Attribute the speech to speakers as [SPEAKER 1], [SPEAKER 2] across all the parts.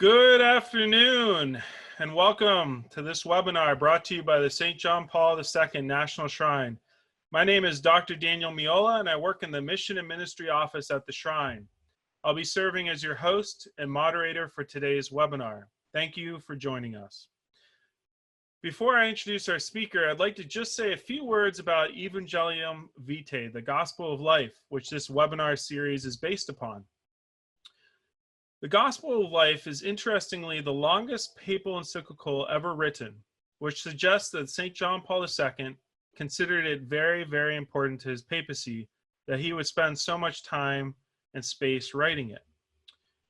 [SPEAKER 1] Good afternoon, and welcome to this webinar brought to you by the St. John Paul II National Shrine. My name is Dr. Daniel Miola, and I work in the Mission and Ministry Office at the Shrine. I'll be serving as your host and moderator for today's webinar. Thank you for joining us. Before I introduce our speaker, I'd like to just say a few words about Evangelium Vitae, the Gospel of Life, which this webinar series is based upon. The Gospel of Life is interestingly the longest papal encyclical ever written, which suggests that St. John Paul II considered it very, very important to his papacy that he would spend so much time and space writing it.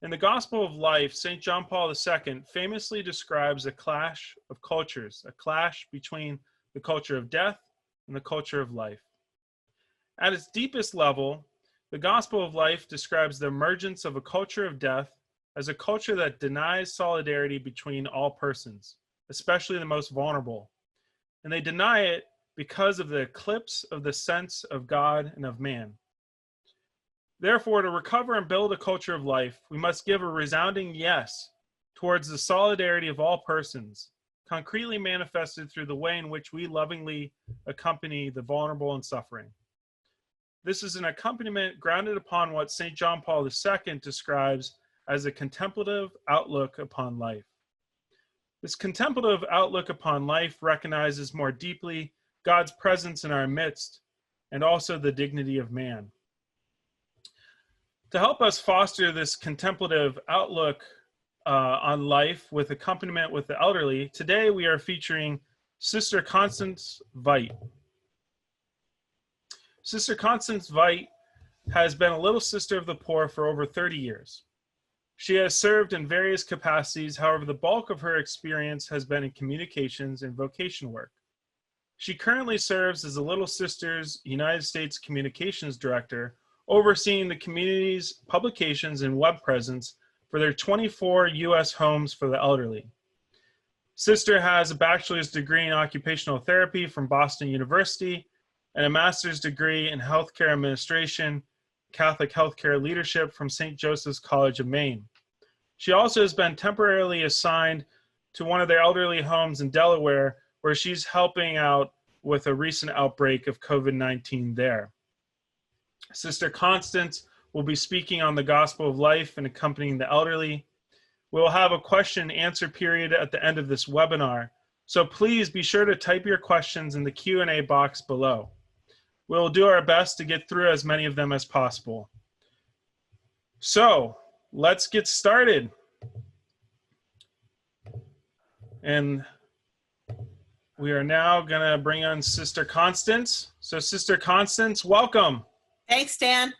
[SPEAKER 1] In the Gospel of Life, St. John Paul II famously describes a clash of cultures, a clash between the culture of death and the culture of life. At its deepest level, the Gospel of Life describes the emergence of a culture of death as a culture that denies solidarity between all persons, especially the most vulnerable. And they deny it because of the eclipse of the sense of God and of man. Therefore, to recover and build a culture of life, we must give a resounding yes towards the solidarity of all persons, concretely manifested through the way in which we lovingly accompany the vulnerable and suffering. This is an accompaniment grounded upon what St. John Paul II describes as a contemplative outlook upon life. This contemplative outlook upon life recognizes more deeply God's presence in our midst and also the dignity of man. To help us foster this contemplative outlook on life with accompaniment with the elderly, today we are featuring Sister Constance Veit. Sister Constance Veit has been a little sister of the poor for over 30 years. She has served in various capacities, however, the bulk of her experience has been in communications and vocation work. She currently serves as the Little Sisters United States Communications Director, overseeing the community's publications and web presence for their 24 U.S. homes for the elderly. Sister has a bachelor's degree in occupational therapy from Boston University and a master's degree in healthcare administration, Catholic healthcare leadership from St. Joseph's College of Maine. She also has been temporarily assigned to one of their elderly homes in Delaware, where she's helping out with a recent outbreak of COVID-19 there. Sister Constance will be speaking on the Gospel of Life and accompanying the elderly. We'll have a question and answer period at the end of this webinar, so please be sure to type your questions in the Q&A box below. We'll do our best to get through as many of them as possible. So let's get started. And we are now going to bring on Sister Constance. So Sister Constance, welcome.
[SPEAKER 2] Thanks, Dan.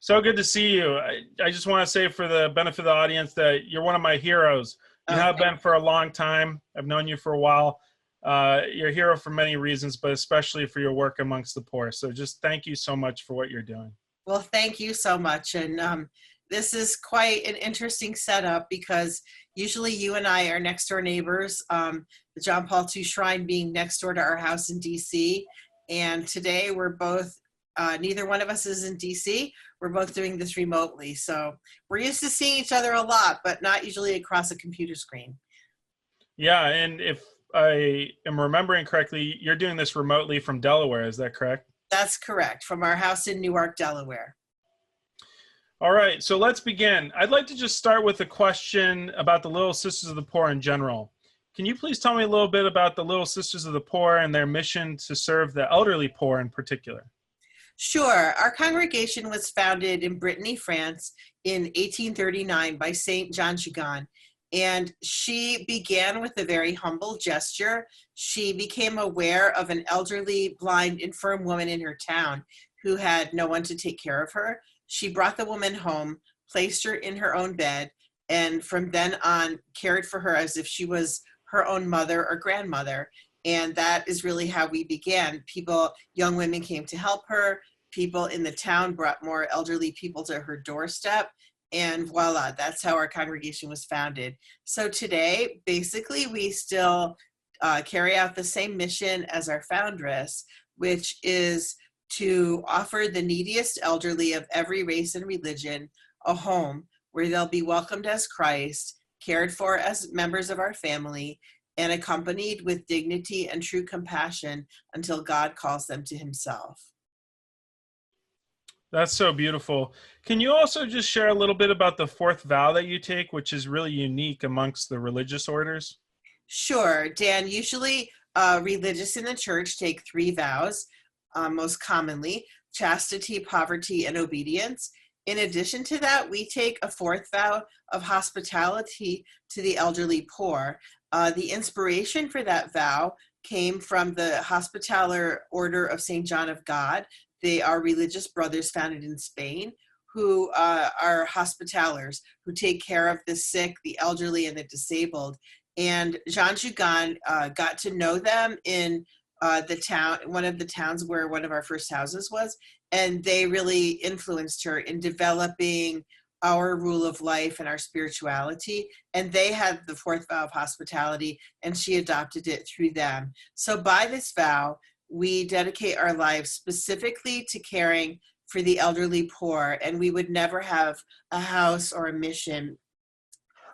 [SPEAKER 1] So good to see you. I just want to say for the benefit of the audience that you're one of my heroes. You have been for a long time. I've known you for a while. You're a hero for many reasons, but especially for your work amongst the poor. So just thank you so much for what you're doing.
[SPEAKER 2] Well, thank you so much. And this is quite an interesting setup because usually you and I are next door neighbors, the John Paul II Shrine being next door to our house in DC. And today we're both, neither one of us is in DC. We're both doing this remotely. So we're used to seeing each other a lot, but not usually across a computer screen.
[SPEAKER 1] Yeah, and if I am remembering correctly, you're doing this remotely from Delaware, is that correct?
[SPEAKER 2] That's correct, from our house in Newark, Delaware.
[SPEAKER 1] All right, so let's begin. I'd like to just start with a question about the Little Sisters of the Poor in general. Can you please tell me a little bit about the Little Sisters of the Poor and their mission to serve the elderly poor in particular?
[SPEAKER 2] Sure. Our congregation was founded in Brittany, France in 1839 by Saint Jean Chigan. And she began with a very humble gesture. She became aware of an elderly, blind, infirm woman in her town who had no one to take care of her. She brought the woman home, placed her in her own bed, and from then on cared for her as if she was her own mother or grandmother. And that is really how we began. Young women came to help her. People in the town brought more elderly people to her doorstep. And voila, that's how our congregation was founded. So today, basically, we still carry out the same mission as our foundress, which is to offer the neediest elderly of every race and religion a home where they'll be welcomed as Christ cared for as members of our family, and accompanied with dignity and true compassion until God calls them to himself.
[SPEAKER 1] That's so beautiful. Can you also just share a little bit about the fourth vow that you take, which is really unique amongst the religious orders?
[SPEAKER 2] Sure, Dan. Usually, religious in the church take three vows, most commonly chastity, poverty, and obedience. In addition to that, we take a fourth vow of hospitality to the elderly poor. The inspiration for that vow came from the Hospitaller Order of St. John of God. They are religious brothers founded in Spain who are hospitallers, who take care of the sick, the elderly, and the disabled. And Jean Jugan got to know them in the town, one of the towns where one of our first houses was, and they really influenced her in developing our rule of life and our spirituality. And they had the fourth vow of hospitality, and she adopted it through them. So by this vow, we dedicate our lives specifically to caring for the elderly poor, and we would never have a house or a mission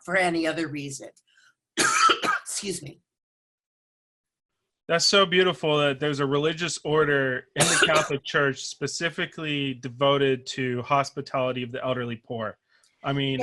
[SPEAKER 2] for any other reason. Excuse me.
[SPEAKER 1] That's so beautiful that there's a religious order in the Catholic Church specifically devoted to hospitality of the elderly poor. I mean,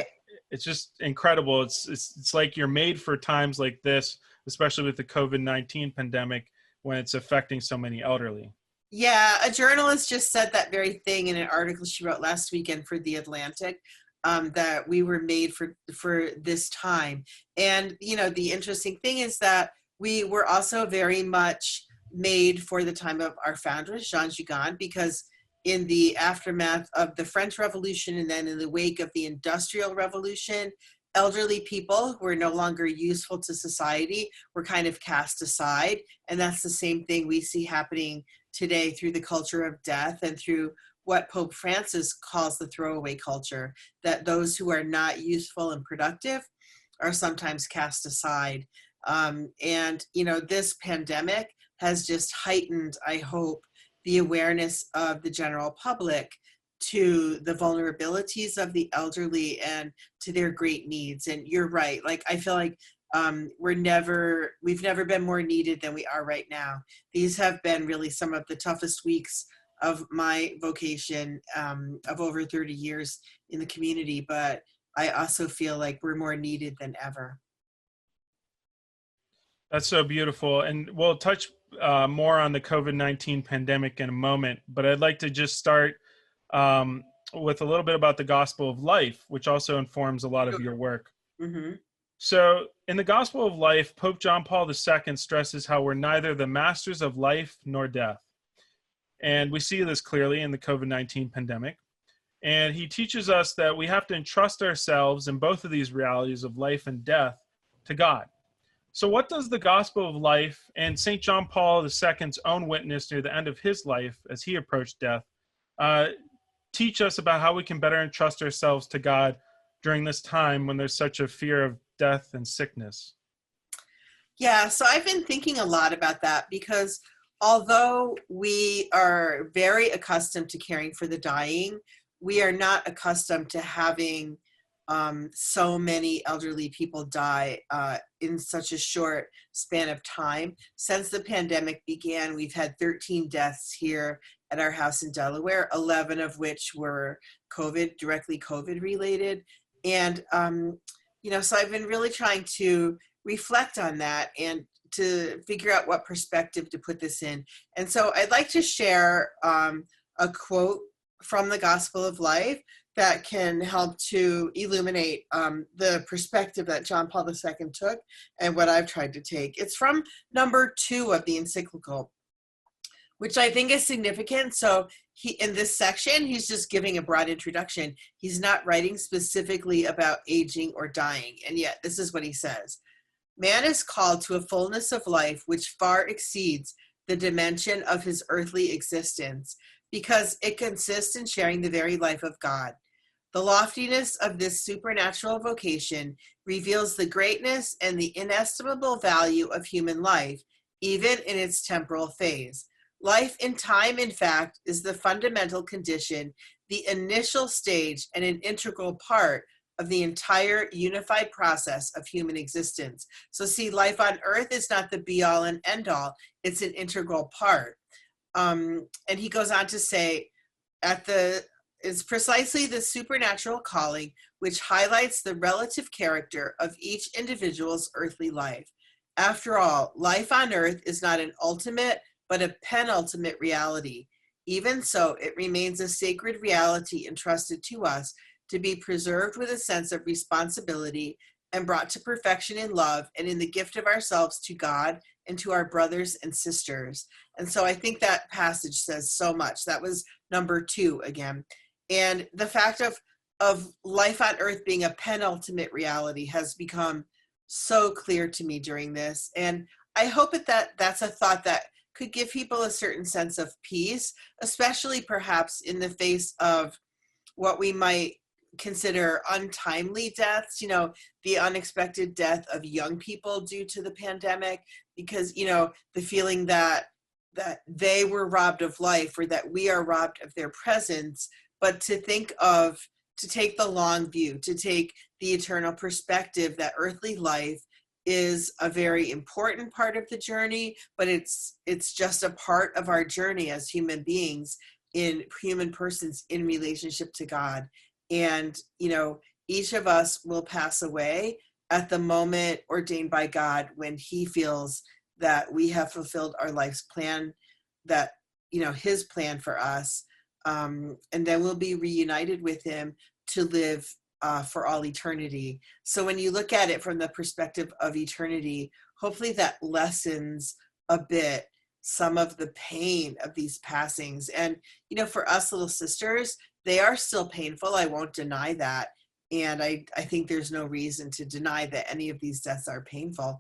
[SPEAKER 1] it's just incredible. It's like you're made for times like this, especially with the COVID-19 pandemic when it's affecting so many elderly.
[SPEAKER 2] Yeah, a journalist just said that very thing in an article she wrote last weekend for The Atlantic, that we were made for this time. And, you know, the interesting thing is that we were also very much made for the time of our founder, Jean Jugan, because in the aftermath of the French Revolution and then in the wake of the Industrial Revolution, elderly people who were no longer useful to society were kind of cast aside. And that's the same thing we see happening today through the culture of death and through what Pope Francis calls the throwaway culture, that those who are not useful and productive are sometimes cast aside. And, you know, this pandemic has just heightened, I hope, the awareness of the general public to the vulnerabilities of the elderly and to their great needs. And you're right. Like, I feel like we've never been more needed than we are right now. These have been really some of the toughest weeks of my vocation of over 30 years in the community, but I also feel like we're more needed than ever.
[SPEAKER 1] That's so beautiful. And we'll touch more on the COVID-19 pandemic in a moment, but I'd like to just start with a little bit about the Gospel of Life, which also informs a lot of your work.
[SPEAKER 2] Mm-hmm.
[SPEAKER 1] So in the Gospel of Life, Pope John Paul II stresses how we're neither the masters of life nor death. And we see this clearly in the COVID-19 pandemic. And he teaches us that we have to entrust ourselves in both of these realities of life and death to God. So what does the Gospel of Life and St. John Paul II's own witness near the end of his life as he approached death teach us about how we can better entrust ourselves to God during this time when there's such a fear of death and sickness?
[SPEAKER 2] Yeah, so I've been thinking a lot about that because although we are very accustomed to caring for the dying, we are not accustomed to having so many elderly people die in such a short span of time. Since the pandemic began, we've had 13 deaths here at our house in Delaware, 11 of which were directly COVID related. And, you know, so I've been really trying to reflect on that and to figure out what perspective to put this in. And so I'd like to share a quote from the Gospel of Life that can help to illuminate the perspective that John Paul II took and what I've tried to take. It's from number 2 of the encyclical, which I think is significant. So in this section, he's just giving a broad introduction. He's not writing specifically about aging or dying. And yet this is what he says. Man is called to a fullness of life which far exceeds the dimension of his earthly existence, because it consists in sharing the very life of God. The loftiness of this supernatural vocation reveals the greatness and the inestimable value of human life, even in its temporal phase. Life in time, in fact, is the fundamental condition, the initial stage, and an integral part of the entire unified process of human existence. So see, life on earth is not the be all and end all. It's an integral part. And he goes on to say, it's precisely the supernatural calling which highlights the relative character of each individual's earthly life. After all, life on earth is not an ultimate, but a penultimate reality. Even so, it remains a sacred reality entrusted to us to be preserved with a sense of responsibility and brought to perfection in love and in the gift of ourselves to God and to our brothers and sisters. And so I think that passage says so much. That was number 2 again. And the fact of life on earth being a penultimate reality has become so clear to me during this. And I hope that's a thought that could give people a certain sense of peace, especially perhaps in the face of what we might consider untimely deaths, the unexpected death of young people due to the pandemic, because, the feeling that they were robbed of life or that we are robbed of their presence, but to take the long view, to take the eternal perspective that earthly life is a very important part of the journey, but it's just a part of our journey as human beings, in human persons in relationship to God. And, each of us will pass away at the moment ordained by God when he feels that we have fulfilled our life's plan, that, his plan for us. And then we'll be reunited with him to live for all eternity. So when you look at it from the perspective of eternity, hopefully that lessens a bit some of the pain of these passings. And, for us little sisters, they are still painful. I won't deny that. And I think there's no reason to deny that any of these deaths are painful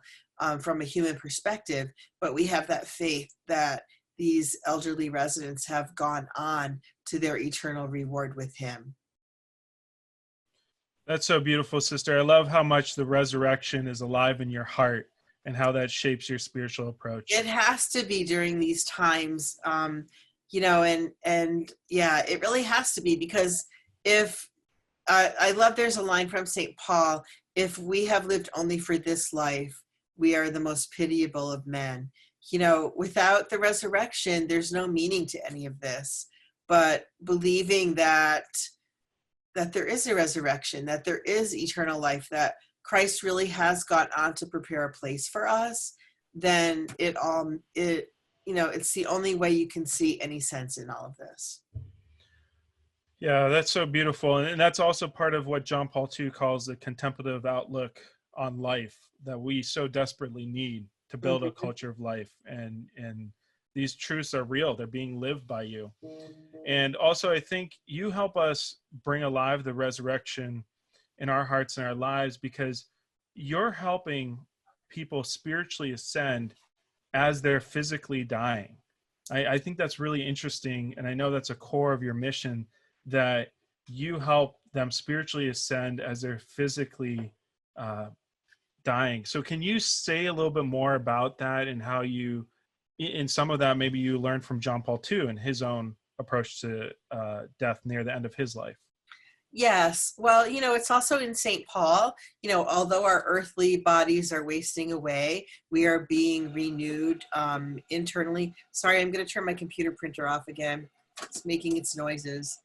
[SPEAKER 2] from a human perspective. But we have that faith that these elderly residents have gone on to their eternal reward with him.
[SPEAKER 1] That's so beautiful, sister. I love how much the resurrection is alive in your heart and how that shapes your spiritual approach.
[SPEAKER 2] It has to be during these times, and yeah, it really has to be, because if I love, there's a line from St. Paul, if we have lived only for this life, we are the most pitiable of men. Without the resurrection, there's no meaning to any of this. But believing that there is a resurrection, that there is eternal life, that Christ really has gone on to prepare a place for us, then it's the only way you can see any sense in all of this.
[SPEAKER 1] Yeah, that's so beautiful. And that's also part of what John Paul II calls the contemplative outlook on life that we so desperately need to build a culture of life. And these truths are real. They're being lived by you. And also, I think you help us bring alive the resurrection in our hearts and our lives, because you're helping people spiritually ascend as they're physically dying. I think that's really interesting. And I know that's a core of your mission, that you help them spiritually ascend as they're physically dying. So can you say a little bit more about that, and how you, in some of that, maybe you learned from John Paul II and his own approach to death near the end of his life?
[SPEAKER 2] Yes. Well, it's also in St. Paul, although our earthly bodies are wasting away, we are being renewed internally. Sorry, I'm going to turn my computer printer off again. It's making its noises.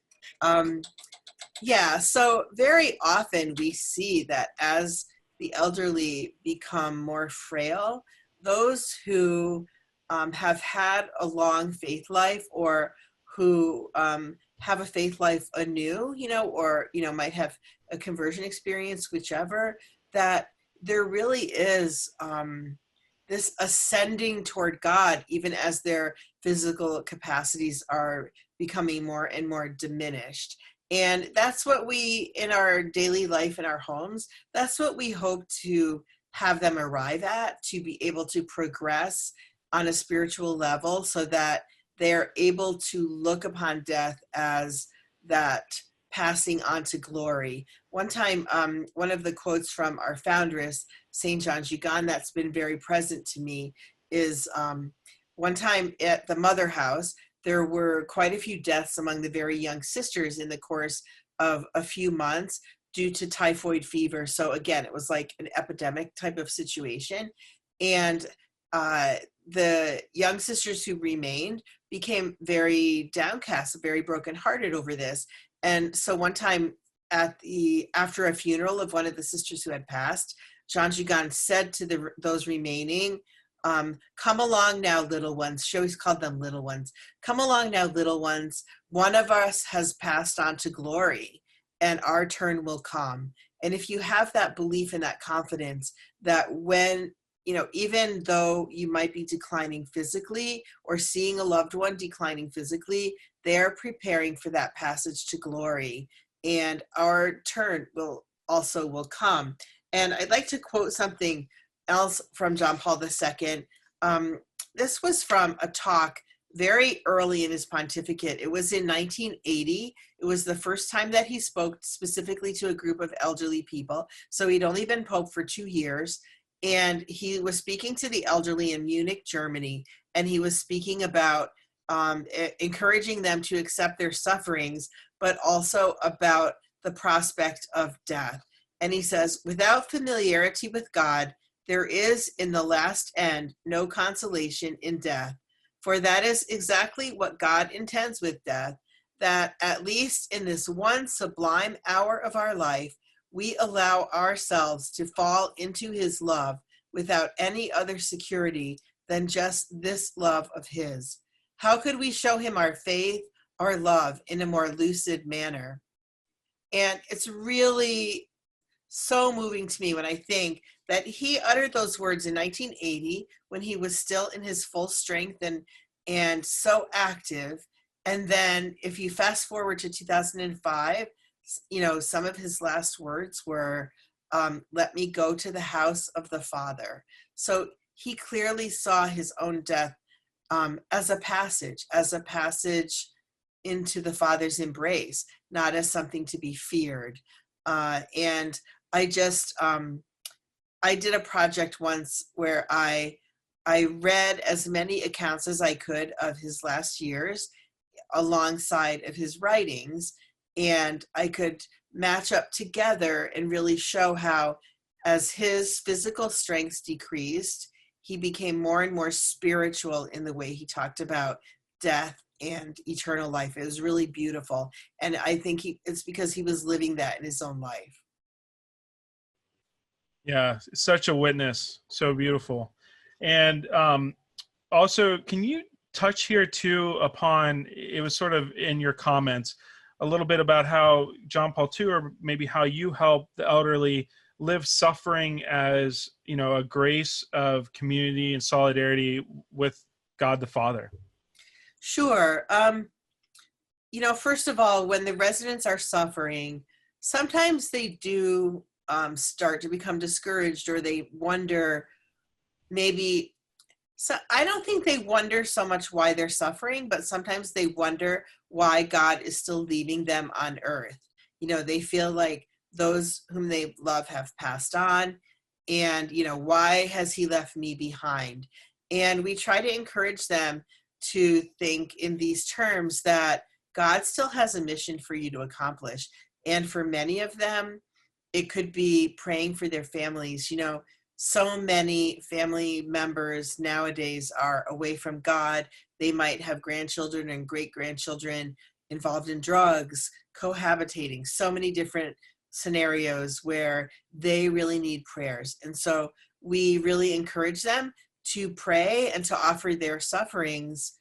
[SPEAKER 2] Yeah, so very often we see that as the elderly become more frail, those who have had a long faith life, or who have a faith life anew, or, might have a conversion experience, whichever, that there really is this ascending toward God, even as their physical capacities are becoming more and more diminished. And that's what we, in our daily life, in our homes, that's what we hope to have them arrive at, to be able to progress on a spiritual level, so that they're able to look upon death as that passing on to glory. One time, one of the quotes from our foundress, St. John Jugan, that's been very present to me, is one time at the Mother House, there were quite a few deaths among the very young sisters in the course of a few months, due to typhoid fever. So again, it was like an epidemic type of situation. And the young sisters who remained became very downcast, very brokenhearted over this. And so one time after a funeral of one of the sisters who had passed, Janjigan said to those remaining, come along now, little ones. She always called them little ones. Come along now, little ones. One of us has passed on to glory, and our turn will come. And if you have that belief and that confidence that when, even though you might be declining physically or seeing a loved one declining physically, they're preparing for that passage to glory, and our turn will come. And I'd like to quote something else from John Paul II. This was from a talk very early in his pontificate. It was in 1980. It was the first time that he spoke specifically to a group of elderly people. So he'd only been Pope for 2 years. And he was speaking to the elderly in Munich, Germany. And he was speaking about encouraging them to accept their sufferings, but also about the prospect of death. And he says, without familiarity with God, there is in the last end no consolation in death. For that is exactly what God intends with death, that at least in this one sublime hour of our life, we allow ourselves to fall into his love without any other security than just this love of his. How could we show him our faith, our love in a more lucid manner? And it's really so moving to me when I think that he uttered those words in 1980 when he was still in his full strength and so active. And then if you fast forward to 2005, some of his last words were, let me go to the house of the Father. So he clearly saw his own death as a passage into the Father's embrace, not as something to be feared. And I just, I did a project once where I read as many accounts as I could of his last years alongside of his writings, and I could match up together and really show how, as his physical strength decreased, he became more and more spiritual in the way he talked about death and eternal life. It was really beautiful. And I think it's because he was living that in his own life.
[SPEAKER 1] Yeah, such a witness. So beautiful. And also, can you touch here too upon, it was sort of in your comments, a little bit about how John Paul II, or maybe how you help the elderly live suffering as, a grace of community and solidarity with God the Father?
[SPEAKER 2] Sure. First of all, when the residents are suffering, sometimes they do start to become discouraged, or they wonder maybe. So I don't think they wonder so much why they're suffering, but sometimes they wonder why God is still leaving them on earth. They feel like those whom they love have passed on, and, why has he left me behind? And we try to encourage them to think in these terms, that God still has a mission for you to accomplish. And for many of them, it could be praying for their families. So many family members nowadays are away from God. They might have grandchildren and great-grandchildren involved in drugs, cohabitating, so many different scenarios where they really need prayers. And so we really encourage them to pray and to offer their sufferings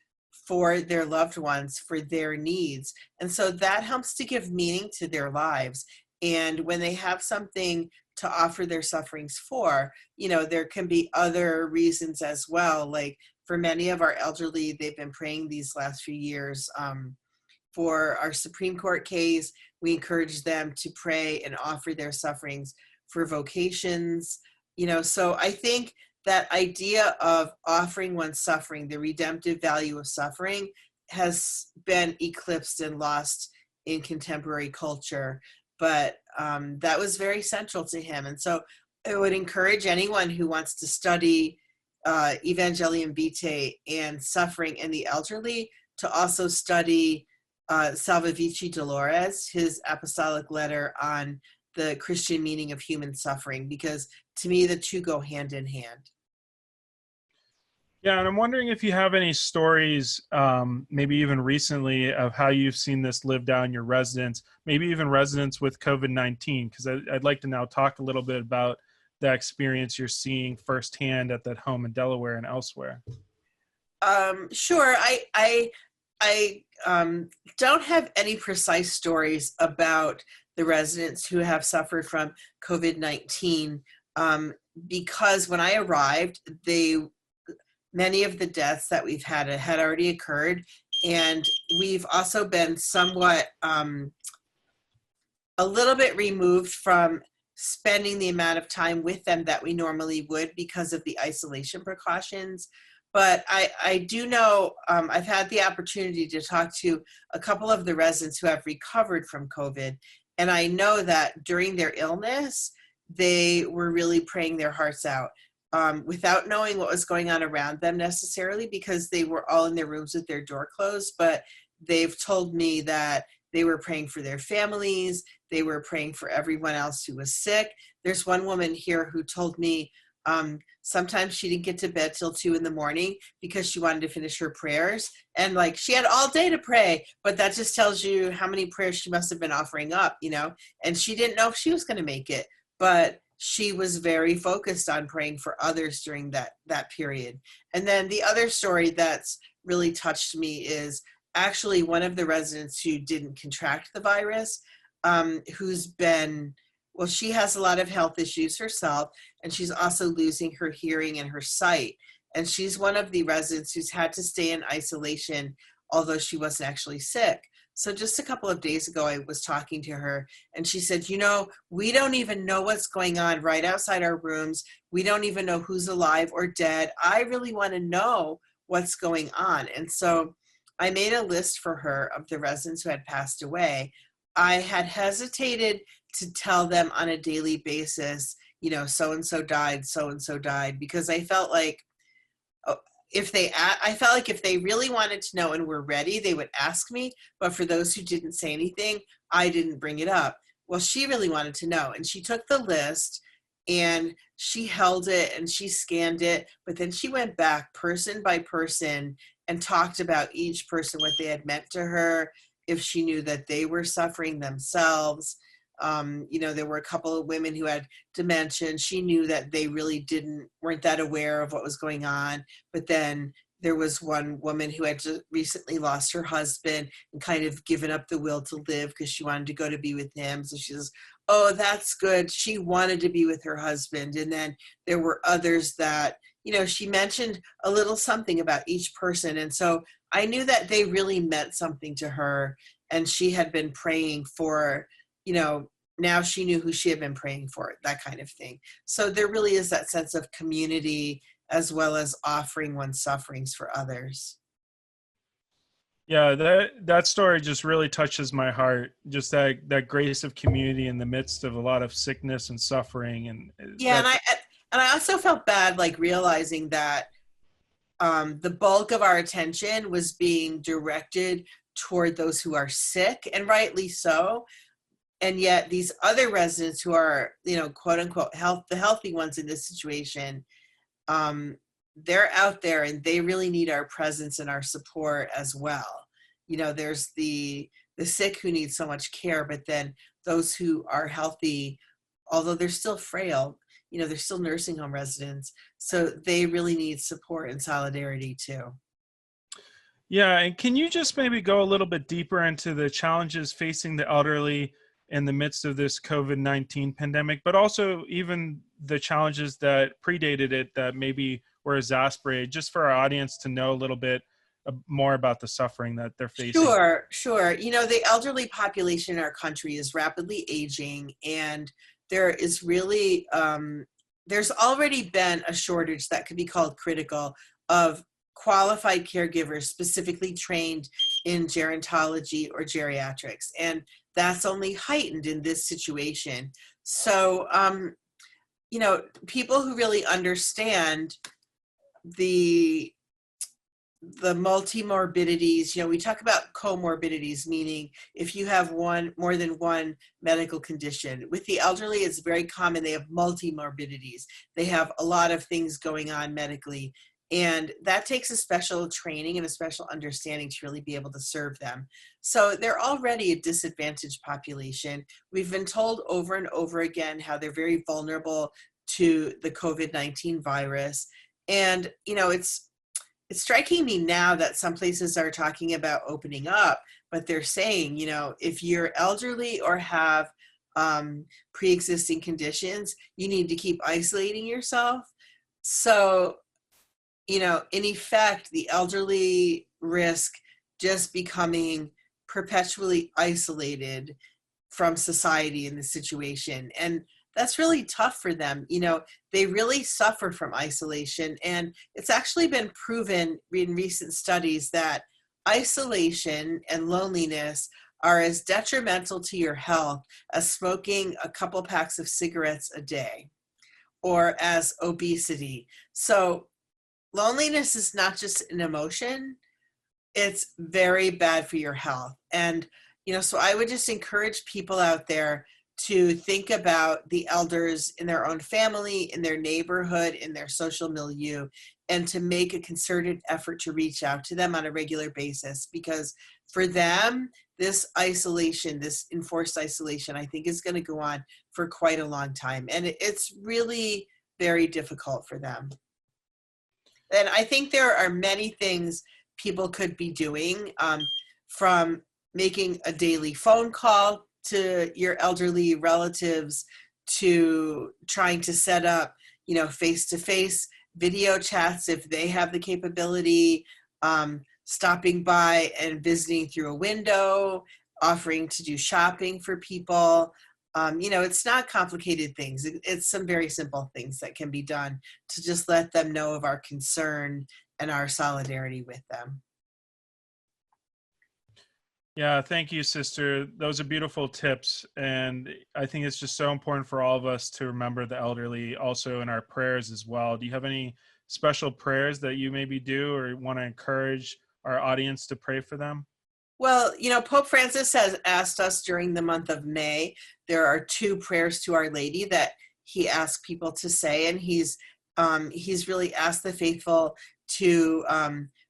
[SPEAKER 2] for their loved ones, for their needs. And so that helps to give meaning to their lives. And when they have something to offer their sufferings for, there can be other reasons as well. Like for many of our elderly, they've been praying these last few years for our Supreme Court case. We encourage them to pray and offer their sufferings for vocations. So I think that idea of offering one's suffering, the redemptive value of suffering, has been eclipsed and lost in contemporary culture. But that was very central to him. And so I would encourage anyone who wants to study Evangelium Vitae and suffering and the elderly to also study Salve Vici Dolores, his apostolic letter on the Christian meaning of human suffering, because to me, the two go hand in hand.
[SPEAKER 1] Yeah, and I'm wondering if you have any stories, maybe even recently, of how you've seen this live down your residents, maybe even residents with COVID-19, because I'd like to now talk a little bit about the experience you're seeing firsthand at that home in Delaware and elsewhere.
[SPEAKER 2] Sure. I don't have any precise stories about the residents who have suffered from COVID-19, because when I arrived, many of the deaths that we've had already occurred, and we've also been somewhat a little bit removed from spending the amount of time with them that we normally would because of the isolation precautions. But I do know, I've had the opportunity to talk to a couple of the residents who have recovered from COVID. And I know that during their illness, they were really praying their hearts out, without knowing what was going on around them necessarily, because they were all in their rooms with their door closed. But they've told me that they were praying for their families. They were praying for everyone else who was sick. There's one woman here who told me sometimes she didn't get to bed till 2 a.m. because she wanted to finish her prayers. And like, she had all day to pray, but that just tells you how many prayers she must have been offering up, and she didn't know if she was going to make it, but she was very focused on praying for others during that period. And then the other story that's really touched me is actually one of the residents who didn't contract the virus, she has a lot of health issues herself, and she's also losing her hearing and her sight. And she's one of the residents who's had to stay in isolation, although she wasn't actually sick. So just a couple of days ago, I was talking to her, and she said, we don't even know what's going on right outside our rooms. We don't even know who's alive or dead. I really want to know what's going on. And so I made a list for her of the residents who had passed away. I had hesitated to tell them on a daily basis, so-and-so died, so-and-so died, because I felt like if they really wanted to know and were ready, they would ask me. But for those who didn't say anything, I didn't bring it up. Well, she really wanted to know, and she took the list and she held it and she scanned it, but then she went back person by person and talked about each person, what they had meant to her, if she knew that they were suffering themselves. There were a couple of women who had dementia, and she knew that they really weren't that aware of what was going on. But then there was one woman who had just recently lost her husband and kind of given up the will to live because she wanted to go to be with him. So she says, oh, that's good. She wanted to be with her husband. And then there were others that, she mentioned a little something about each person. And so I knew that they really meant something to her, and she had been praying for, now she knew who she had been praying for, that kind of thing. So there really is that sense of community as well as offering one's sufferings for others.
[SPEAKER 1] Yeah, that story just really touches my heart. Just that grace of community in the midst of a lot of sickness and suffering, and
[SPEAKER 2] Yeah, and I also felt bad, like realizing that the bulk of our attention was being directed toward those who are sick, and rightly so. And yet these other residents who are, quote unquote, the healthy ones in this situation, they're out there and they really need our presence and our support as well. There's the sick who need so much care, but then those who are healthy, although they're still frail, they're still nursing home residents. So they really need support and solidarity too.
[SPEAKER 1] Yeah, and can you just maybe go a little bit deeper into the challenges facing the elderly in the midst of this COVID-19 pandemic, but also even the challenges that predated it that maybe were exasperated, just for our audience to know a little bit more about the suffering that they're facing?
[SPEAKER 2] Sure. The elderly population in our country is rapidly aging, and there is really, there's already been a shortage that could be called critical of qualified caregivers specifically trained in gerontology or geriatrics. And that's only heightened in this situation. So, people who really understand the the multimorbidities, we talk about comorbidities, meaning if you have more than one medical condition. With the elderly, it's very common. They have multimorbidities. They have a lot of things going on medically. And that takes a special training and a special understanding to really be able to serve them. So they're already a disadvantaged population. We've been told over and over again how they're very vulnerable to the COVID-19 virus. And, it's striking me now that some places are talking about opening up, but they're saying, if you're elderly or have pre-existing conditions, you need to keep isolating yourself. So, in effect, the elderly risk just becoming perpetually isolated from society in the situation. And that's really tough for them. They really suffer from isolation. And it's actually been proven in recent studies that isolation and loneliness are as detrimental to your health as smoking a couple packs of cigarettes a day or as obesity. So loneliness is not just an emotion, it's very bad for your health. And, so I would just encourage people out there to think about the elders in their own family, in their neighborhood, in their social milieu, and to make a concerted effort to reach out to them on a regular basis. Because for them, this isolation, this enforced isolation, I think is going to go on for quite a long time. And it's really very difficult for them. And I think there are many things people could be doing, from making a daily phone call to your elderly relatives, to trying to set up, face-to-face video chats if they have the capability, stopping by and visiting through a window, offering to do shopping for people. It's not complicated things. It's some very simple things that can be done to just let them know of our concern and our solidarity with them.
[SPEAKER 1] Yeah, thank you, sister. Those are beautiful tips. And I think it's just so important for all of us to remember the elderly also in our prayers as well. Do you have any special prayers that you maybe do or want to encourage our audience to pray for them?
[SPEAKER 2] Well, Pope Francis has asked us during the month of May, there are 2 prayers to Our Lady that he asked people to say, and he's really asked the faithful to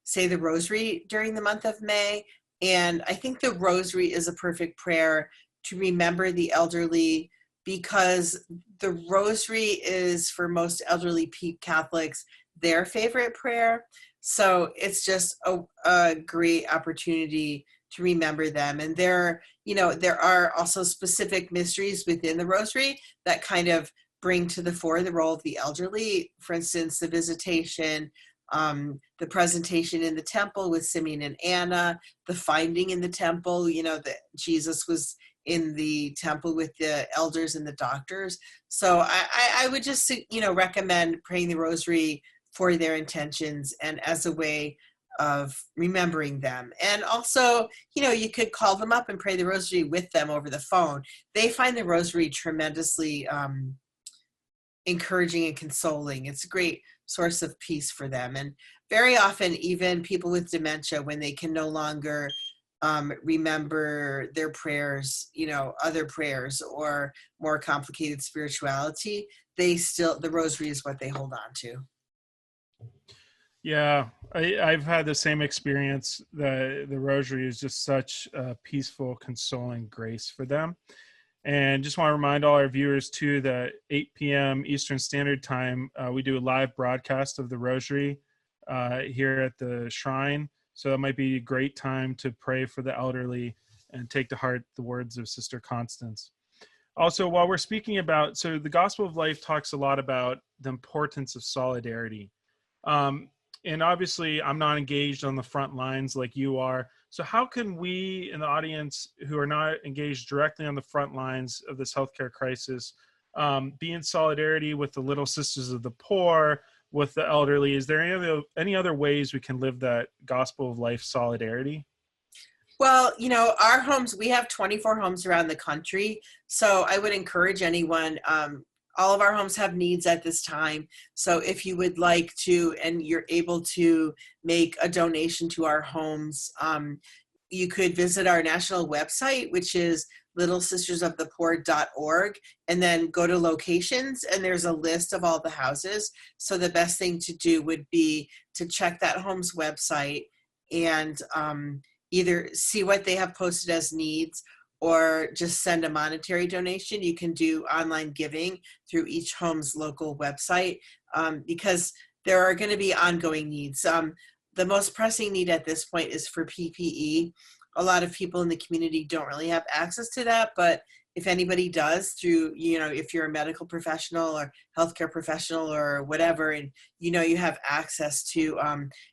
[SPEAKER 2] say the rosary during the month of May. And I think the rosary is a perfect prayer to remember the elderly, because the rosary is, for most elderly Catholics, their favorite prayer. So it's just a great opportunity to remember them. And there are also specific mysteries within the rosary that kind of bring to the fore the role of the elderly. For instance, the visitation, the presentation in the temple with Simeon and Anna, the finding in the temple, that Jesus was in the temple with the elders and the doctors. So I would just, recommend praying the rosary for their intentions and as a way of remembering them. And also, you could call them up and pray the rosary with them over the phone. They find the rosary tremendously encouraging and consoling. It's a great source of peace for them. And very often, even people with dementia, when they can no longer remember their prayers, other prayers or more complicated spirituality, the rosary is what they hold on to.
[SPEAKER 1] Yeah, I've had the same experience. The rosary is just such a peaceful, consoling grace for them. And just want to remind all our viewers too that 8 p.m. Eastern Standard Time, we do a live broadcast of the rosary here at the shrine. So that might be a great time to pray for the elderly and take to heart the words of Sister Constance. Also, while we're speaking about, so the Gospel of Life talks a lot about the importance of solidarity. And obviously, I'm not engaged on the front lines like you are. So how can we in the audience who are not engaged directly on the front lines of this healthcare crisis be in solidarity with the Little Sisters of the Poor, with the elderly? Is there any other ways we can live that Gospel of Life solidarity?
[SPEAKER 2] Well, our homes, we have 24 homes around the country. So I would encourage anyone, all of our homes have needs at this time. So if you would like to, and you're able to make a donation to our homes, you could visit our national website, which is littlesistersofthepoor.org, and then go to locations, and there's a list of all the houses. So the best thing to do would be to check that home's website and either see what they have posted as needs or just send a monetary donation. You can do online giving through each home's local website because there are going to be ongoing needs. The most pressing need at this point is for PPE. A lot of people in the community don't really have access to that, but if anybody does through, if you're a medical professional or healthcare professional or whatever, and you have access to,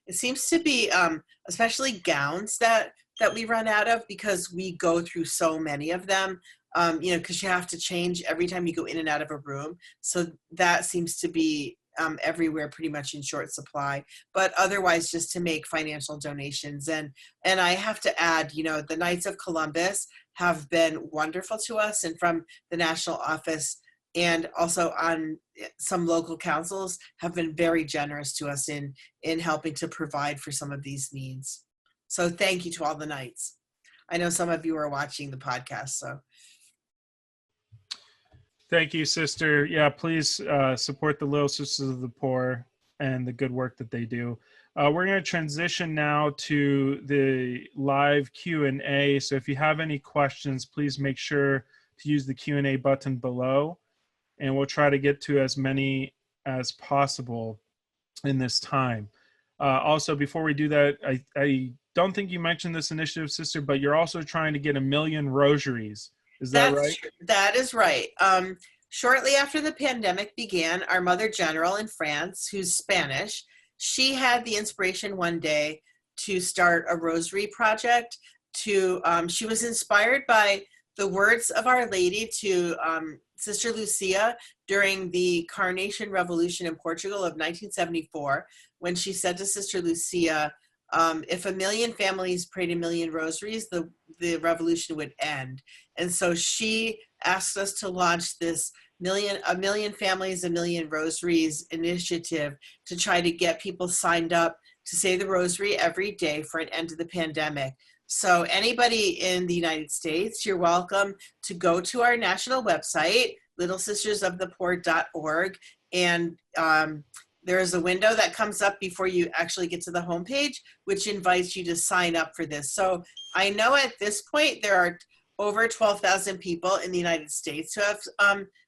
[SPEAKER 2] it seems to be especially gowns that we run out of because we go through so many of them, because you have to change every time you go in and out of a room. So that seems to be everywhere pretty much in short supply, but otherwise just to make financial donations. And I have to add, the Knights of Columbus have been wonderful to us, and from the national office and also on some local councils have been very generous to us in helping to provide for some of these needs. So thank you to all the Knights. I know some of you are watching the podcast, so.
[SPEAKER 1] Thank you, sister. Yeah, please support the Little Sisters of the Poor and the good work that they do. We're going to transition now to the live Q&A. So if you have any questions, please make sure to use the Q&A button below, and we'll try to get to as many as possible in this time. Also, before we do that, I don't think you mentioned this initiative, sister, but you're also trying to get 1 million rosaries. Is that right?
[SPEAKER 2] That is right. Shortly after the pandemic began, our Mother General in France, who's Spanish, she had the inspiration one day to start a rosary project. She was inspired by the words of Our Lady to Sister Lucia during the Carnation Revolution in Portugal of 1974, when she said to Sister Lucia, if 1 million families prayed 1 million rosaries, the revolution would end. And so she asked us to launch this 1 million families, 1 million rosaries initiative to try to get people signed up to say the rosary every day for an end to the pandemic. So anybody in the United States, you're welcome to go to our national website, littlesistersofthepoor.org, and there is a window that comes up before you actually get to the homepage, which invites you to sign up for this. So I know at this point there are over 12,000 people in the United States who have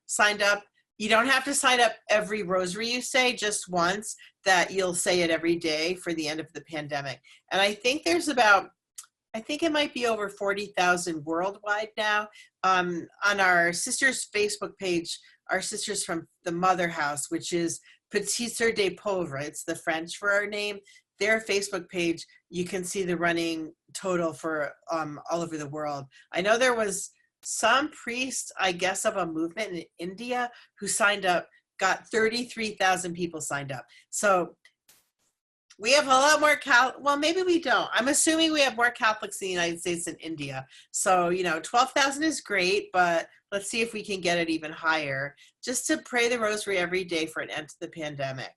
[SPEAKER 2] signed up. You don't have to sign up every rosary you say, just once, that you'll say it every day for the end of the pandemic. And I think there's I think it might be over 40,000 worldwide now. On our sisters' Facebook page, our sisters from the Mother House, which is Petite Sœurs des Pauvres, it's the French for our name, their Facebook page, you can see the running total for all over the world. I know there was some priest, I guess, of a movement in India who signed up, got 33,000 people signed up. So we have a lot more well, maybe we don't. I'm assuming we have more Catholics in the United States than India. So, 12,000 is great, but let's see if we can get it even higher, just to pray the rosary every day for an end to the pandemic.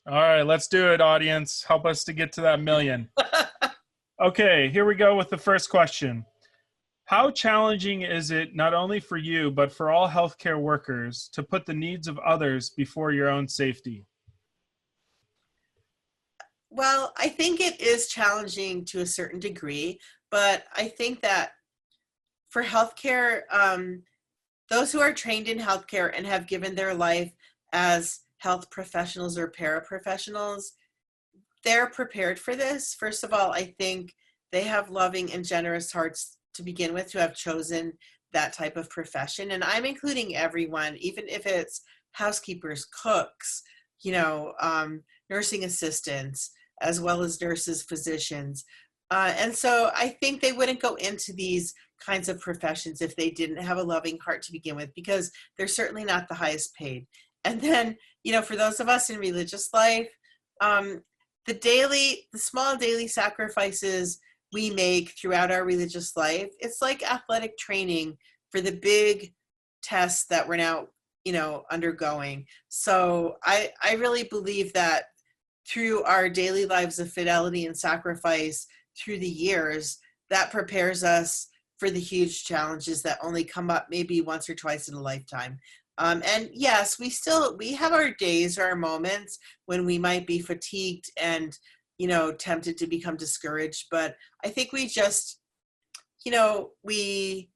[SPEAKER 1] All right, let's do it, audience. Help us to get to that 1 million. Okay, here we go with the first question. How challenging is it, not only for you, but for all healthcare workers, to put the needs of others before your own safety?
[SPEAKER 2] Well, I think it is challenging to a certain degree, but I think that for healthcare, those who are trained in healthcare and have given their life as health professionals or paraprofessionals, they're prepared for this. First of all, I think they have loving and generous hearts to begin with, to have chosen that type of profession. And I'm including everyone, even if it's housekeepers, cooks, nursing assistants, as well as nurses, physicians. And so I think they wouldn't go into these kinds of professions if they didn't have a loving heart to begin with, because they're certainly not the highest paid. And then, for those of us in religious life, the small daily sacrifices we make throughout our religious life, it's like athletic training for the big tests that we're now undergoing. So I really believe that through our daily lives of fidelity and sacrifice through the years, that prepares us for the huge challenges that only come up maybe once or twice in a lifetime. And yes, we have our days or our moments when we might be fatigued and, tempted to become discouraged. But I think we just, we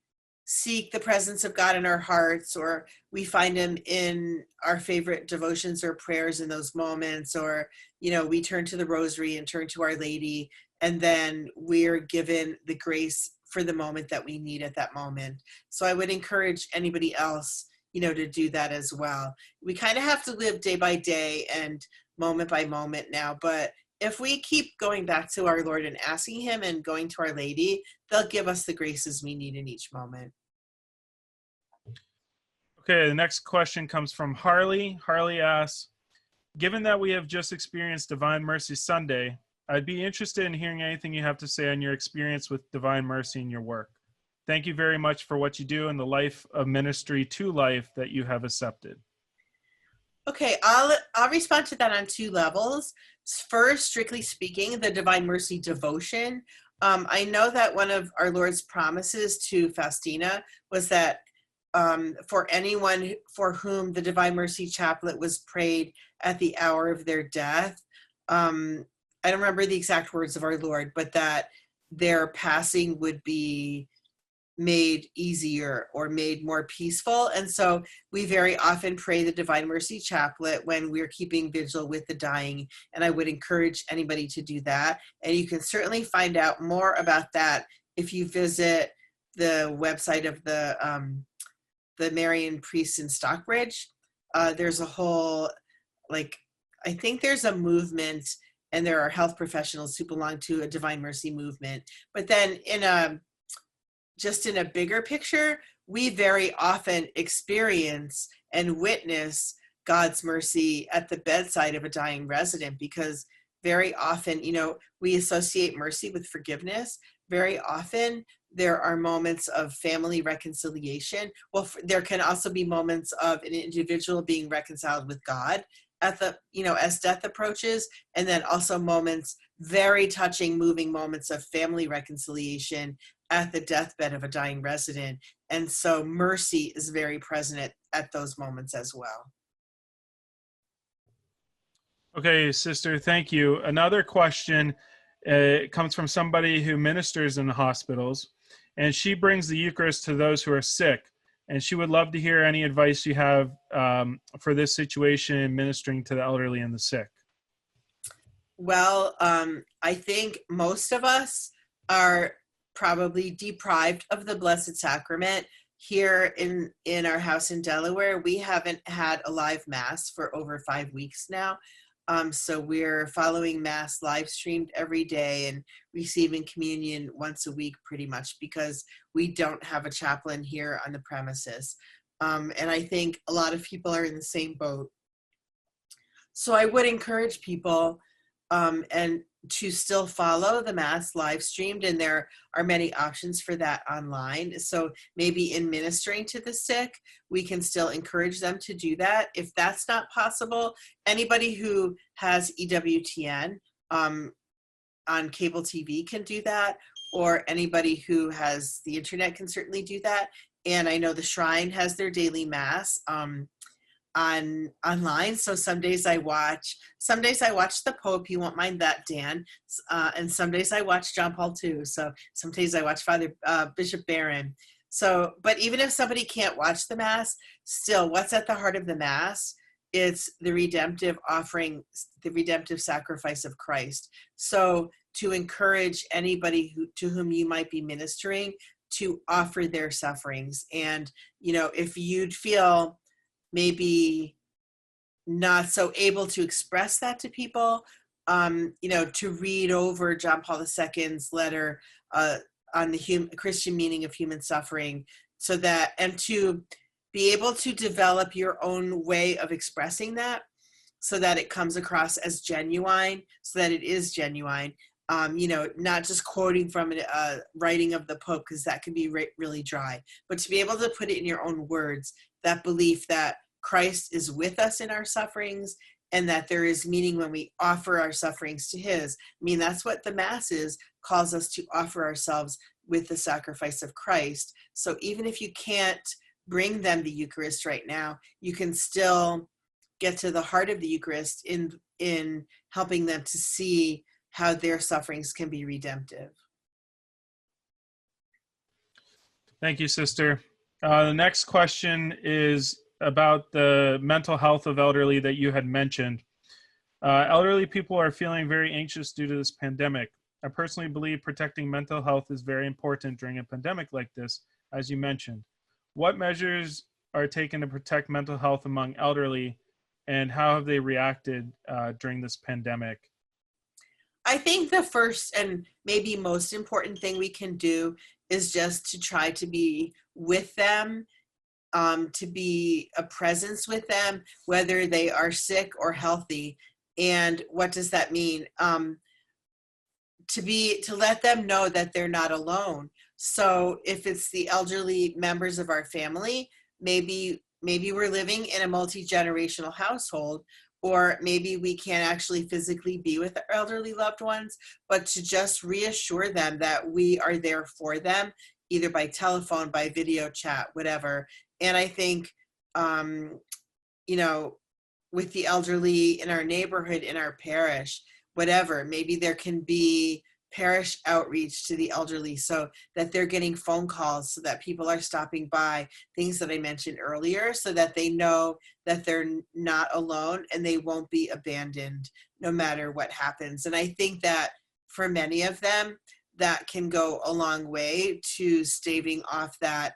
[SPEAKER 2] seek the presence of God in our hearts, or we find him in our favorite devotions or prayers in those moments, or, we turn to the rosary and turn to Our Lady, and then we're given the grace for the moment that we need at that moment. So I would encourage anybody else, to do that as well. We kind of have to live day by day and moment by moment now, but if we keep going back to our Lord and asking him and going to Our Lady, they'll give us the graces we need in each moment.
[SPEAKER 1] Okay, the next question comes from Harley. Harley asks, given that we have just experienced Divine Mercy Sunday, I'd be interested in hearing anything you have to say on your experience with Divine Mercy in your work. Thank you very much for what you do in the life of ministry to life that you have accepted.
[SPEAKER 2] Okay, I'll respond to that on two levels. First, strictly speaking, the Divine Mercy devotion. I know that one of our Lord's promises to Faustina was that for anyone for whom the Divine Mercy Chaplet was prayed at the hour of their death, I don't remember the exact words of our Lord, but that their passing would be made easier or made more peaceful. And so we very often pray the Divine Mercy Chaplet when we're keeping vigil with the dying. And I would encourage anybody to do that. And you can certainly find out more about that if you visit the website of the Marian priests in Stockbridge. There's a whole, I think there's a movement, and there are health professionals who belong to a Divine Mercy movement. But then in a bigger picture, we very often experience and witness God's mercy at the bedside of a dying resident, because very often, we associate mercy with forgiveness. Very often there are moments of family reconciliation. Well, there can also be moments of an individual being reconciled with God at the, as death approaches, and then also moments, very touching, moving moments of family reconciliation at the deathbed of a dying resident. And so mercy is very present at those moments as well.
[SPEAKER 1] Okay, sister, thank you. Another question comes from somebody who ministers in the hospitals, and she brings the Eucharist to those who are sick. And she would love to hear any advice you have for this situation, ministering to the elderly and the sick.
[SPEAKER 2] Well, I think most of us are probably deprived of the Blessed Sacrament. Here in our house in Delaware, we haven't had a live Mass for over 5 weeks now. So we're following Mass live streamed every day and receiving communion once a week pretty much, because we don't have a chaplain here on the premises. And I think a lot of people are in the same boat. So I would encourage people and to still follow the Mass live streamed, and there are many options for that online. So maybe in ministering to the sick, we can still encourage them to do that. If that's not possible, anybody who has EWTN on cable TV can do that, or anybody who has the internet can certainly do that. And I know the Shrine has their daily Mass online. So some days I watch the Pope. You won't mind that, Dan. And some days I watch John Paul II. So some days I watch Father Bishop Barron. So, but even if somebody can't watch the Mass, still, what's at the heart of the Mass? It's the redemptive offering, the redemptive sacrifice of Christ. So to encourage anybody to whom you might be ministering to offer their sufferings. And, if you'd feel maybe not so able to express that to people, to read over John Paul II's letter on the Christian meaning of human suffering, so that, and to be able to develop your own way of expressing that, so that it comes across as genuine, so that it is genuine. Not just quoting from a writing of the Pope, because that can be really dry, but to be able to put it in your own words, that belief that Christ is with us in our sufferings, and that there is meaning when we offer our sufferings to his. I mean, that's what the Mass is, calls us to offer ourselves with the sacrifice of Christ. So even if you can't bring them the Eucharist right now, you can still get to the heart of the Eucharist in helping them to see how their sufferings can be redemptive.
[SPEAKER 1] Thank you, Sister. The next question is about the mental health of elderly that you had mentioned. Elderly people are feeling very anxious due to this pandemic. I personally believe protecting mental health is very important during a pandemic like this, as you mentioned. What measures are taken to protect mental health among elderly, and how have they reacted during this pandemic?
[SPEAKER 2] I think the first and maybe most important thing we can do is just to try to be with them, to be a presence with them, whether they are sick or healthy. And what does that mean? To let them know that they're not alone. So if it's the elderly members of our family, maybe we're living in a multi-generational household, or maybe we can't actually physically be with our elderly loved ones, but to just reassure them that we are there for them, either by telephone, by video chat, whatever. And I think, with the elderly in our neighborhood, in our parish, whatever, maybe there can be parish outreach to the elderly so that they're getting phone calls, so that people are stopping by, things that I mentioned earlier, so that they know that they're not alone and they won't be abandoned no matter what happens. And I think that for many of them, that can go a long way to staving off that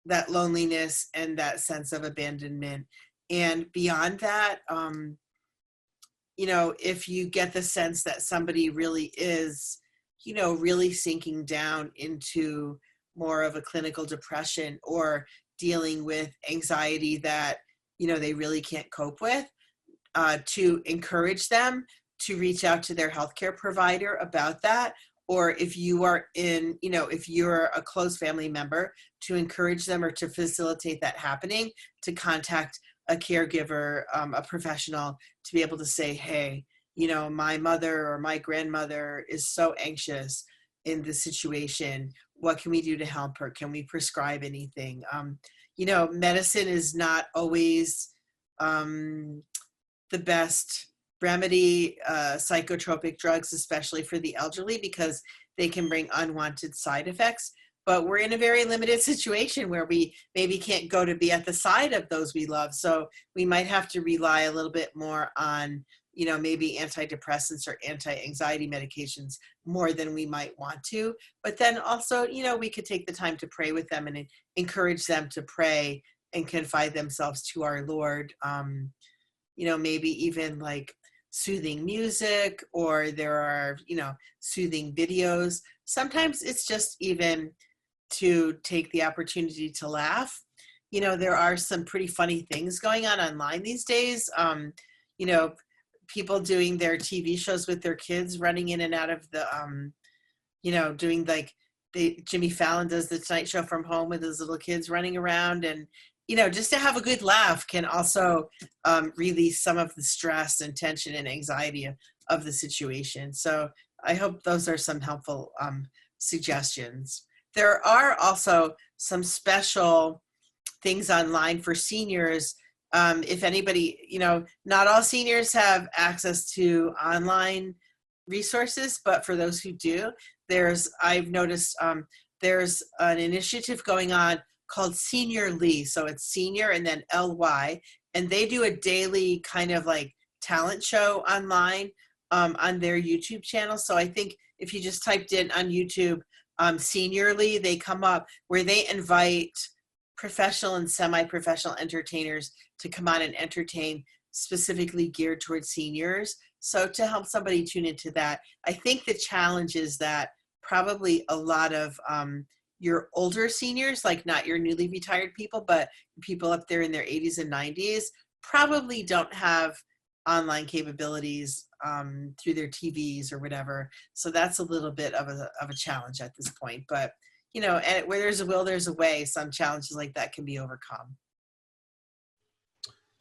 [SPEAKER 2] that loneliness and that sense of abandonment. And beyond that, if you get the sense that somebody really is, really sinking down into more of a clinical depression or dealing with anxiety that, they really can't cope with, to encourage them to reach out to their healthcare provider about that. Or if you are if you're a close family member, to encourage them or to facilitate that happening, to contact a caregiver, a professional, to be able to say, hey, my mother or my grandmother is so anxious in this situation. What can we do to help her? Can we prescribe anything? Medicine is not always the best remedy, psychotropic drugs, especially for the elderly, because they can bring unwanted side effects. But we're in a very limited situation where we maybe can't go to be at the side of those we love. So we might have to rely a little bit more on, maybe antidepressants or anti-anxiety medications more than we might want to. But then also, we could take the time to pray with them and encourage them to pray and confide themselves to our Lord. Maybe even like soothing music, or there are, soothing videos. Sometimes it's just even to take the opportunity to laugh. There are some pretty funny things going on online these days. People doing their TV shows with their kids, running in and out of the, doing like Jimmy Fallon does the Tonight Show from home with his little kids running around, and just to have a good laugh can also release some of the stress and tension and anxiety of the situation. So I hope those are some helpful suggestions. There are also some special things online for seniors. If anybody, not all seniors have access to online resources, but for those who do, I've noticed there's an initiative going on called Seniorly. So it's senior and then LY, and they do a daily kind of like talent show online on their YouTube channel. So I think if you just typed in on YouTube, Seniorly, they come up, where they invite professional and semi-professional entertainers to come on and entertain, specifically geared towards seniors. So to help somebody tune into that, I think the challenge is that probably a lot of your older seniors, like not your newly retired people, but people up there in their 80s and 90s, probably don't have online capabilities through their TVs or whatever. So that's a little bit of a challenge at this point. But, and where there's a will, there's a way. Some challenges like that can be overcome.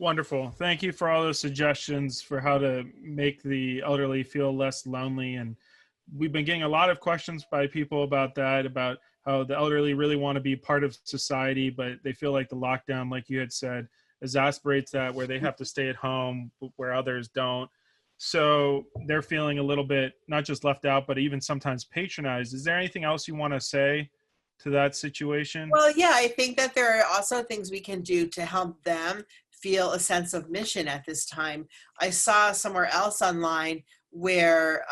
[SPEAKER 1] Wonderful. Thank you for all those suggestions for how to make the elderly feel less lonely. And we've been getting a lot of questions by people about that, about how the elderly really want to be part of society, but they feel like the lockdown, like you had said, exasperates that, where they have to stay at home where others don't. So they're feeling a little bit not just left out, but even sometimes patronized. Is there anything else you want to say to that situation?
[SPEAKER 2] Well, yeah, I think that there are also things we can do to help them feel a sense of mission at this time. I saw somewhere else online where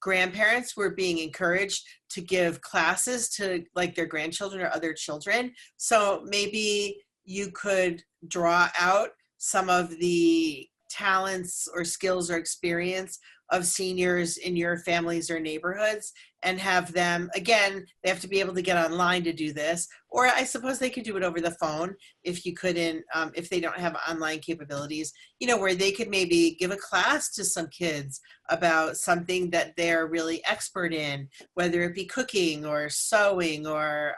[SPEAKER 2] grandparents were being encouraged to give classes to like their grandchildren or other children. So maybe you could draw out some of the talents or skills or experience of seniors in your families or neighborhoods and have them, again, they have to be able to get online to do this, or I suppose they could do it over the phone if you couldn't, if they don't have online capabilities, you know, where they could maybe give a class to some kids about something that they're really expert in, whether it be cooking or sewing or,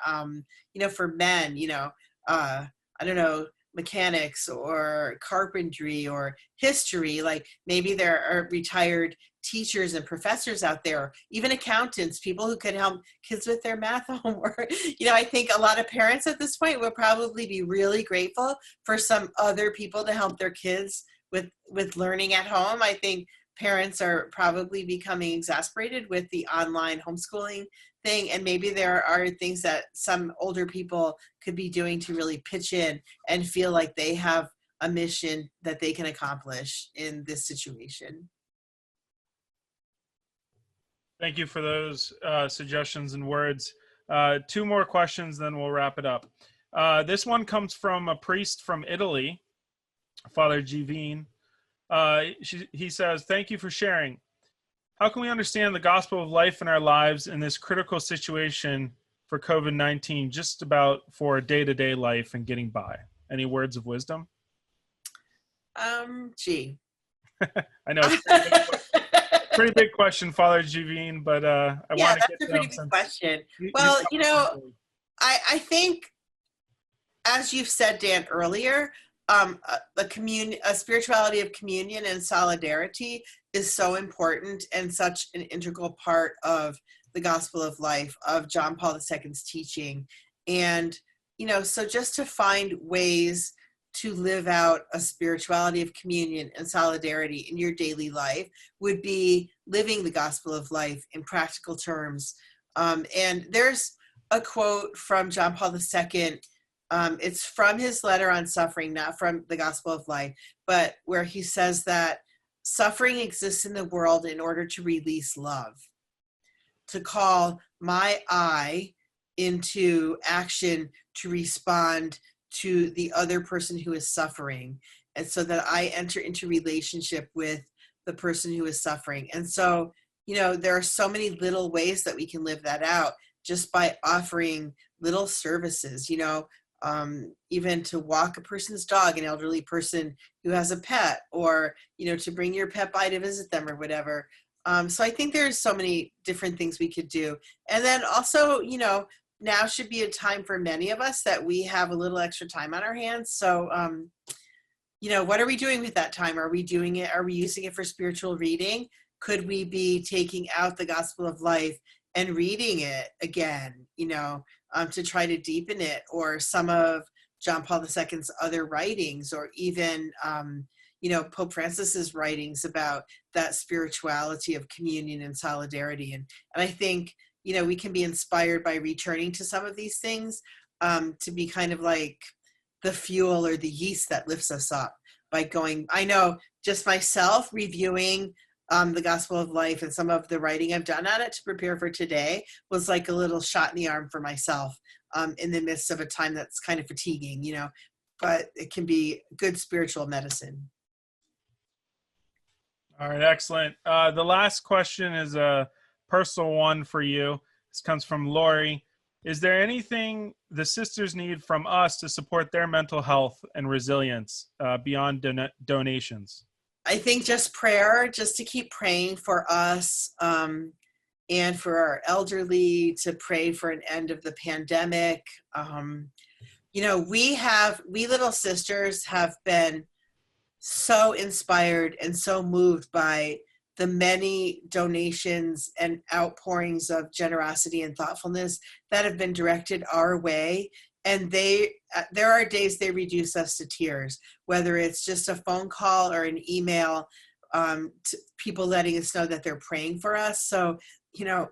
[SPEAKER 2] you know, for men, you know, I don't know, mechanics or carpentry or history. Like maybe there are retired teachers and professors out there, even accountants, people who could help kids with their math homework. You know, I think a lot of parents at this point will probably be really grateful for some other people to help their kids with learning at home. I think parents are probably becoming exasperated with the online homeschooling thing, and maybe there are things that some older people could be doing to really pitch in and feel like they have a mission that they can accomplish in this situation.
[SPEAKER 1] Thank you for those suggestions and words. Two more questions, then we'll wrap it up. This one comes from a priest from Italy, Father Givine. He says, "Thank you for sharing. How can we understand the gospel of life in our lives in this critical situation for COVID-19, just about for day-to-day life and getting by? Any words of wisdom?"
[SPEAKER 2] Gee.
[SPEAKER 1] I know it's pretty big question, Father Givine, but I
[SPEAKER 2] Yeah,
[SPEAKER 1] want to
[SPEAKER 2] that's
[SPEAKER 1] get
[SPEAKER 2] a pretty
[SPEAKER 1] them
[SPEAKER 2] big question.
[SPEAKER 1] you
[SPEAKER 2] Well, you
[SPEAKER 1] covered
[SPEAKER 2] know,
[SPEAKER 1] it.
[SPEAKER 2] I think, as you've said, Dan, earlier, a spirituality of communion and solidarity is so important and such an integral part of the gospel of life of John Paul II's teaching. And, you know, so just to find ways to live out a spirituality of communion and solidarity in your daily life would be living the gospel of life in practical terms. And there's a quote from John Paul II. It's from his letter on suffering, not from the gospel of life, but where he says that suffering exists in the world in order to release love, to call my I into action to respond to the other person who is suffering, and so that I enter into relationship with the person who is suffering. And so, you know, there are so many little ways that we can live that out just by offering little services, you know, even to walk a person's dog, an elderly person who has a pet, or, you know, to bring your pet by to visit them or whatever. So I think there's so many different things we could do. And then also, you know, now should be a time for many of us that we have a little extra time on our hands. So, you know, what are we doing with that time? Are we doing it? Are we using it for spiritual reading? Could we be taking out the gospel of life and reading it again, you know, to try to deepen it, or some of John Paul II's other writings, or even, you know, Pope Francis's writings about that spirituality of communion and solidarity. And I think, you know, we can be inspired by returning to some of these things, to be kind of like the fuel or the yeast that lifts us up by going, I know just myself reviewing the Gospel of Life and some of the writing I've done on it to prepare for today was like a little shot in the arm for myself, in the midst of a time that's kind of fatiguing, you know, but it can be good spiritual medicine.
[SPEAKER 1] All right, excellent. The last question is a personal one for you. This comes from Lori. Is there anything the sisters need from us to support their mental health and resilience beyond donations?
[SPEAKER 2] I think just prayer, just to keep praying for us, and for our elderly, to pray for an end of the pandemic. You know, we little sisters have been so inspired and so moved by the many donations and outpourings of generosity and thoughtfulness that have been directed our way. And there are days they reduce us to tears, whether it's just a phone call or an email, to people letting us know that they're praying for us. So, you know,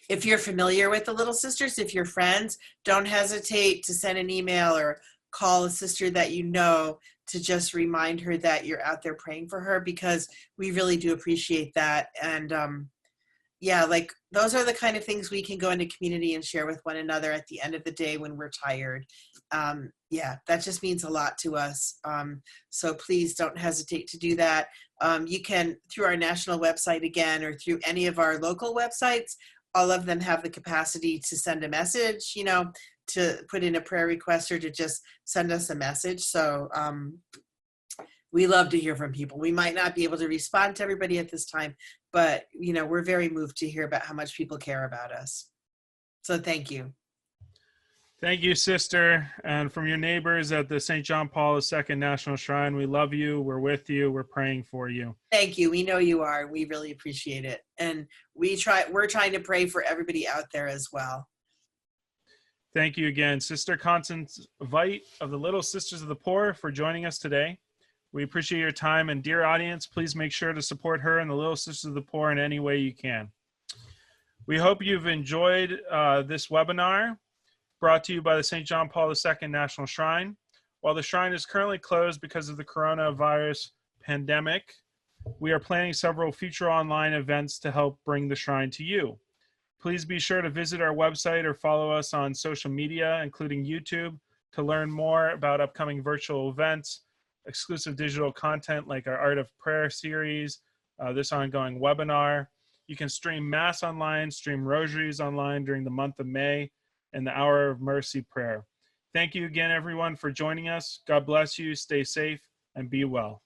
[SPEAKER 2] if you're familiar with the Little Sisters, if you're friends, don't hesitate to send an email or call a sister that you know to just remind her that you're out there praying for her, because we really do appreciate that. And yeah, like those are the kind of things we can go into community and share with one another at the end of the day when we're tired. Yeah, that just means a lot to us. So please don't hesitate to do that. You can, through our national website again, or through any of our local websites, all of them have the capacity to send a message, you know, to put in a prayer request or to just send us a message. So we love to hear from people. We might not be able to respond to everybody at this time, but you know, we're very moved to hear about how much people care about us. So thank you.
[SPEAKER 1] Thank you, sister. And from your neighbors at the St. John Paul II National Shrine, we love you. We're with you. We're praying for you.
[SPEAKER 2] Thank you. We know you are. We really appreciate it. And we're trying to pray for everybody out there as well.
[SPEAKER 1] Thank you again, Sister Constance Veit of the Little Sisters of the Poor, for joining us today. We appreciate your time, and dear audience, please make sure to support her and the Little Sisters of the Poor in any way you can. We hope you've enjoyed this webinar brought to you by the St. John Paul II National Shrine. While the shrine is currently closed because of the coronavirus pandemic, we are planning several future online events to help bring the shrine to you. Please be sure to visit our website or follow us on social media, including YouTube, to learn more about upcoming virtual events, exclusive digital content like our Art of Prayer series, this ongoing webinar. You can stream Mass online, stream rosaries online during the month of May, and the Hour of Mercy prayer. Thank you again, everyone, for joining us. God bless you, stay safe, and be well.